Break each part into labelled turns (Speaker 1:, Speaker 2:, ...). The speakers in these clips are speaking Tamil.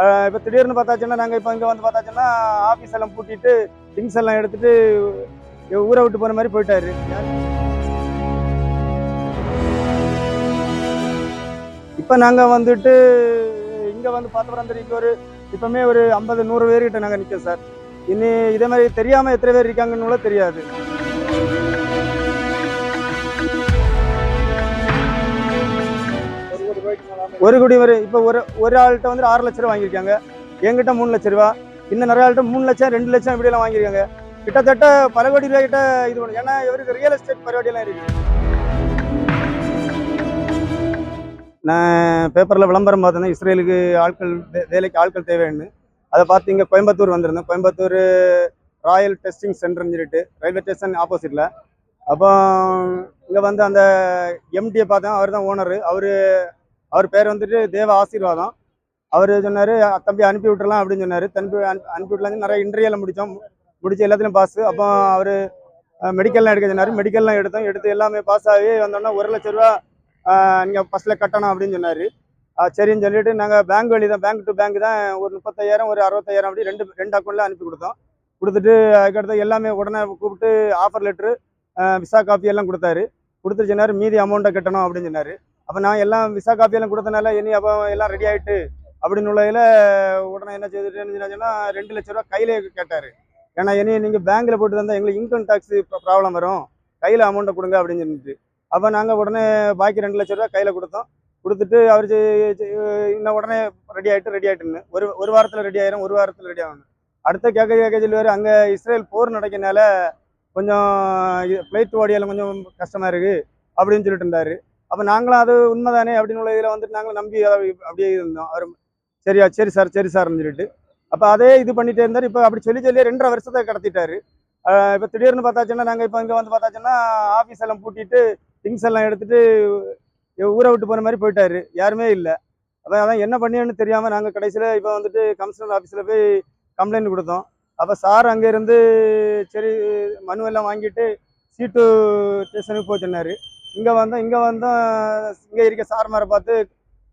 Speaker 1: இப்போ திடீர்னு பார்த்தாச்சுன்னா நாங்கள் இப்போ இங்கே வந்து பார்த்தாச்சுன்னா ஆஃபீஸ் எல்லாம் பூட்டிட்டு திங்ஸ் எல்லாம் எடுத்துட்டு ஊரை விட்டு போகிற மாதிரி போயிட்டாரு. இப்போ நாங்கள் வந்துட்டு இங்கே வந்து பார்த்தவரந்தரிக்கு இப்பவுமே ஒரு 50-100 பேர்கிட்ட நாங்கள் நிற்கோம் சார். இனி இதே மாதிரி தெரியாமல் எத்தனை பேர் இருக்காங்கன்னு தெரியாது. ஒரு கோடி வரை இப்போ ஒரு ஆள்கிட்ட வந்து 6 லட்ச ரூபா வாங்கியிருக்காங்க. என்கிட்ட 3 லட்ச ரூபா. இன்னும் நிறைய ஆள்கிட்ட 3 லட்சம் 2 லட்சம் இப்படியெல்லாம் வாங்கியிருக்காங்க. கிட்டத்தட்ட பல கோடி ரூபாய்கிட்ட இது பண்ணும். ஏன்னா இவருக்கு ரியல் எஸ்டேட் பரிபாடியெல்லாம் இருக்கு. நான் பேப்பரில் விளம்பரம் பார்த்தேன், இஸ்ரேலுக்கு வேலைக்கு ஆட்கள் தேவைன்னு. அதை பார்த்து இங்கே கோயம்புத்தூர் வந்திருந்தேன். கோயம்புத்தூர் ராயல் டெஸ்டிங் சென்டர்னு சொல்லிட்டு ரயில்வே ஸ்டேஷன் ஆப்போசிட்டில். அப்போ இங்கே வந்து அந்த எம்டியை பார்த்தேன். அவர் தான் ஓனரு. அவர் பேர் வந்துட்டு தேவ ஆசீர்வாதம். அவர் சொன்னார், தம்பி அனுப்பி விட்டுறலாம் அப்படின்னு சொன்னார். அனுப்பி விடலாம். நிறைய இன்டர்வியூலாம் முடிச்சு எல்லாத்துலையும் பாஸ். அப்போ அவர் மெடிக்கல்லாம் எடுக்க சொன்னார். மெடிக்கல்லாம் எடுத்து எல்லாமே பாஸ் ஆகி வந்தோன்னா 1 லட்ச ரூபா நீங்கள் ஃபஸ்ட்டில் கட்டணும் அப்படின்னு சொன்னார். சரின்னு சொல்லிட்டு நாங்கள் பேங்க் வழி தான், பேங்க் டு பேங்க் தான், ஒரு 35,000 ஒரு 65,000 அப்படி ரெண்டு அக்கௌண்ட்டில் அனுப்பி கொடுத்தோம். கொடுத்துட்டு அதுக்கடுத்து எல்லாமே உடனே கூப்பிட்டு ஆஃபர் லெட்ரு விசா காப்பி எல்லாம் கொடுத்துட்டு சொன்னார் மீதி அமௌண்ட்டை கட்டணும் அப்படின்னு சொன்னார். அப்போ நான் எல்லாம் விசா காப்பியெல்லாம் கொடுத்தனால இனி அப்போ எல்லாம் ரெடி ஆகிட்டு அப்படின்னு உள்ளதில் உடனே என்ன செய்துட்டுன்னு சொன்னால் 2 லட்ச ரூபா கையிலே கேட்டார். ஏன்னா இனி நீங்கள் பேங்க்கில் போட்டு தந்தால் எங்களுக்கு இன்கம் டேக்ஸ் ப்ராப்ளம் வரும், கையில் அமௌண்ட்டை கொடுங்க அப்படின்னு சொல்லிட்டு. அப்போ நாங்கள் உடனே பாக்கி 2 லட்ச ரூபா கையில் கொடுத்துட்டு அவர் இன்னும் உடனே ரெடி ஆகிட்டுன்னு ஒரு வாரத்தில் ரெடி ஆயிரும், ஒரு வாரத்தில் ரெடி ஆகணும். அடுத்த கேட்க சொல்லுவார், அங்கே இஸ்ரேல் போர் நடக்கிறனால கொஞ்சம் ஃப்ளைட் ஓடியெல்லாம் கொஞ்சம் கஷ்டமாக இருக்குது அப்படின்னு சொல்லிட்டு இருந்தார். அப்போ நாங்களும் அது உண்மைதானே அப்படின்னு உள்ள இதில் வந்துட்டு நாங்களும் நம்பி அப்படியே இருந்தோம். அவர் சரி சார்னு சொல்லிட்டு அப்போ அதே இது பண்ணிகிட்டே இருந்தார். இப்போ அப்படி சொல்லி 2.5 வருஷத்தை கடத்திட்டாரு. இப்போ திடீர்னு பார்த்தாச்சுன்னா நாங்கள் இப்போ இங்கே வந்து பார்த்தாச்சுன்னா ஆஃபீஸ் எல்லாம் பூட்டிட்டு திங்ஸ் எல்லாம் எடுத்துட்டு ஊரை விட்டு போகிற மாதிரி போயிட்டாரு. யாருமே இல்லை. அப்போ அதான் என்ன பண்ணியன்னு தெரியாமல் நாங்கள் கடைசியில் இப்போ வந்துட்டு கமிஷனர் ஆஃபீஸில் போய் கம்ப்ளைண்ட் கொடுத்தோம். அப்போ சார் அங்கேருந்து சரி மனுவெல்லாம் வாங்கிட்டு சீட்டு ஸ்டேஷனுக்கு போய் சொன்னார். இங்கே வந்தோம் இங்கே இருக்க சார்மாரை பார்த்து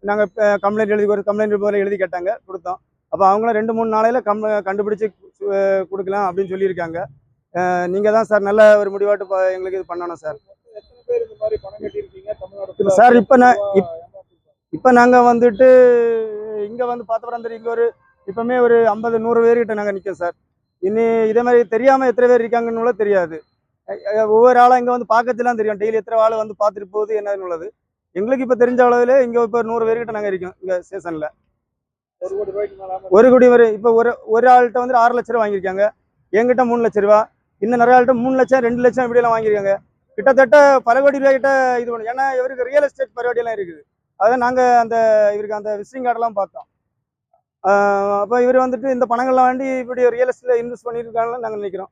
Speaker 1: நாங்கள் கம்ப்ளைண்ட் போல எழுதி கேட்டாங்க, கொடுத்தோம். அப்போ அவங்களும் 2-3 நாளையில் கண்டுபிடிச்சி கொடுக்கலாம் அப்படின்னு சொல்லியிருக்காங்க. நீங்கள் தான் சார் நல்ல ஒரு முடிவாட்டு எங்களுக்கு இது பண்ணணும் சார். சார் இப்போ நாங்கள் வந்துட்டு இங்கே வந்து பார்த்தவரந்தரிக்கு இப்பவுமே ஒரு 50-100 பேர்கிட்ட நாங்கள் நிற்கோம் சார். இனி இதே மாதிரி தெரியாமல் எத்தனை பேர் இருக்காங்கன்னு தெரியாது. ஒவ்வொரு ஆளாக இங்கே வந்து பார்க்கறதுலாம் தெரியும், டெய்லி எத்தனை ஆள் வந்து பார்த்துட்டு போகுது என்னன்னு உள்ளது. எங்களுக்கு இப்போ தெரிஞ்ச அளவில் இங்கே இப்போ 100 பேர்கிட்ட நாங்கள் இருக்கோம் இங்கே ஸ்டேஷனில். 1 கோடி வரை இப்போ ஒரு ஆள்கிட்ட வந்து 6 லட்ச ரூபா வாங்கியிருக்காங்க. என்கிட்ட 3 லட்ச ரூபா. இன்னும் நிறைய ஆள்கிட்ட 3 லட்சம் 2 லட்சம் இப்படியெல்லாம் வாங்கியிருக்காங்க. கிட்டத்தட்ட பல கோடி ரூபாய்கிட்ட இது பண்ணும். ஏன்னா இவருக்கு ரியல் எஸ்டேட் பரிபாடியெல்லாம் இருக்குது. அதான் நாங்கள் இவருக்கு அந்த விசிட்டிங் கார்டெல்லாம் பார்த்தோம். அப்போ இவர் வந்துட்டு இந்த பணங்கள்லாம் வேண்டி இப்படி ரியல் எஸ்டேட்டில் இன்வெஸ்ட் பண்ணியிருக்காங்கன்னு நாங்கள் நினைக்கிறோம்.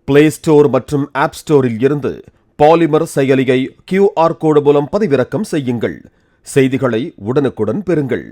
Speaker 2: பிளே ஸ்டோர் மற்றும் ஆப் ஸ்டோரில் இருந்து பாலிமர் செயலியை QR கோடு மூலம் பதிவிறக்கம் செய்யுங்கள். செய்திகளை உடனுக்குடன் பெறுங்கள்.